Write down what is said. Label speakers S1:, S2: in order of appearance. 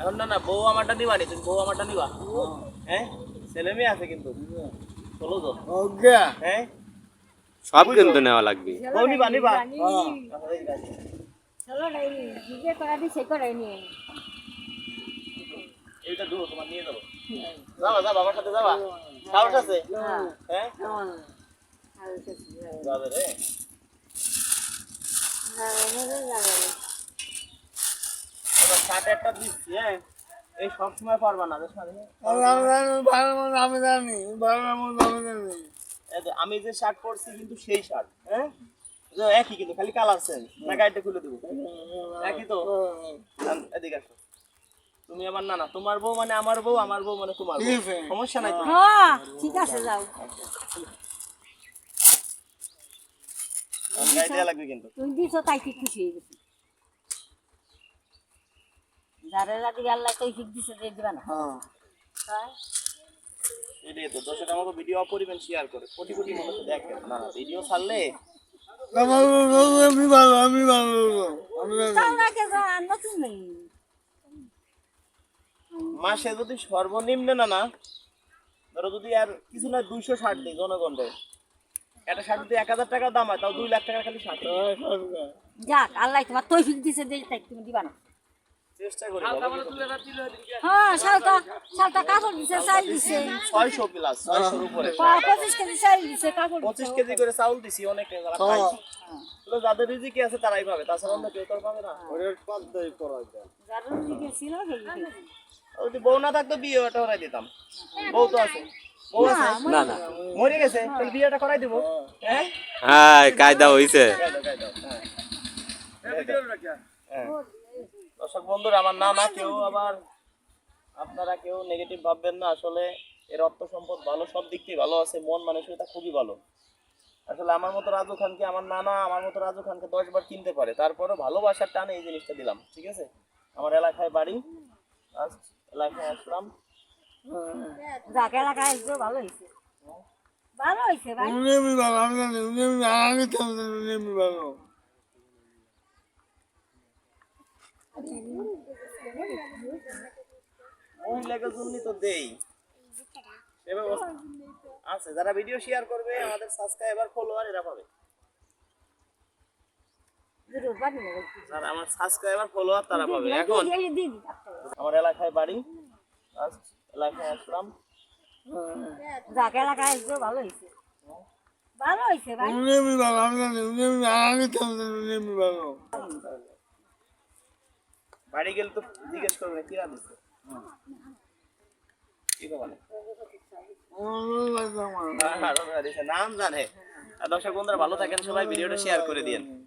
S1: এখন না না বউ আমারটা নিবা নি, তুমি বউ আমারটা নিবা? হ্যাঁ ছেলে মেয়ে আছে কিন্তু চলো তো হ্যাঁ
S2: সব কিন্তু নেওয়া লাগবে।
S1: বউ নিবা নিবা
S3: চলো নাই নিজে করা দি সে করাই নিয়ে
S1: এইটা দুটো তোমার নিয়ে যাবো। যাবা যাবা আমার সাথে যাবা, সাহস আছে? হ্যাঁ যাবে রে। এবার ষাট একটা দিচ্ছি, হ্যাঁ এই সবসময় পারবা না বেশ আমি যে শার্ট পরছি কিন্তু সেই শার্ট, হ্যাঁ একই কিন্তু খালি কালার চেঞ্জ না, গাড়িটা খুলে দেবো একই তো। এদিকে আসো, তুমি আমার না না তোমার বউ মানে আমার বউ, আমার বউ মানে তোমার বউ, সমস্যা নাই তো?
S3: হ্যাঁ ঠিক আছে যাও
S1: গাড়ি দেওয়া লাগবে কিন্তু।
S3: তুমি দিছো তাই কি খুশি হয়ে গেছি যারা রাতি আল্লাহ তো ঠিক দিছে দিয়ে দিবা না হ্যাঁ
S1: এটাই তো দর্শক আমাকে ভিডিও পরিবেন শেয়ার করে কোটি কোটি মানুষ দেখে না, ভিডিও ছাড়লে
S3: নতুন নেই
S1: মাসে যদি সর্বনিম্ন না না ধরো যদি আর কিছু না 260 দিই জনগণের একটা শার্ট যদি 1000 টাকা দাম হয় তাও 2 লাখ টাকা খালি শার্ট।
S3: যাক আল্লাহ তোমার তৌফিক দিছে দিয়ে তাই তুমি দিবা না
S1: চেষ্টা করি
S3: হ্যাঁ শালটা কাপড় দিছে চাল দিছে
S1: 600 প্লাস 600 এর উপরে
S3: 25 কেজি চাল দিছে কাপড়
S1: 25 কেজি করে চাউল দিছি অনেক যারা খাইছে তো যাদের রিজিকে আছে তারাই পাবে, তাছাড়া অন্য কেউ তো পাবে না।
S4: ওরের পাঁচ দাই করা যায়
S3: যারা দিকে ছিল
S1: যদি বউ না থাকতো বিয়ে ওটা করাই দিতাম, বউ তো আছে, বউ আছে
S2: না না
S1: মরে গেছে তাহলে বিয়েটা করাই দিব। হ্যাঁ
S2: হ্যাঁ কায়দা হইছে।
S1: দর্শক বন্ধুরা আমার নানা কেউ আবার আপনারা কেউ নেগেটিভ ভাববেন না, আসলে এর অর্থ সম্পদ ভালো, সব দিক থেকে ভালো আছে, মন মানসিকতা খুবই ভালো। আসলে আমার মতো রাজু খানকে আমার নানা আমার মতো রাজু খানকে 10 বার কিনতে পারে, তারপরে ভালোবাসার টানে এই জিনিসটা দিলাম, ঠিক আছে? আমার এলাকায় বাড়ি, আজ এলাকায় আসলাম।
S3: যাকে এলাকায় আসবে ভালো হয়েছে ভালো হয়েছে ভাই
S1: মহিলাকে জন্য তো দেই সে ব্যবস্থা আছে, যারা ভিডিও শেয়ার করবে আমাদের সাবস্ক্রাইবার ফলোয়ার এরা পাবে, যারা আমার সাবস্ক্রাইবার ফলোয়ার তারা পাবে। এখন আমার এলাকায় বাড়ি, আজ এলাকায় আসলাম।
S3: যাকে এলাকায় আসবে ভালো হয়েছে ভালো হয়েছে ভাই
S1: বাড়ি গেলে তো জিজ্ঞেস করবে কিরা দিচ্ছে কি মানে নাম জানে। আর দর্শক বন্ধুরা ভালো থাকেন সবাই, ভিডিওটা শেয়ার করে দিন।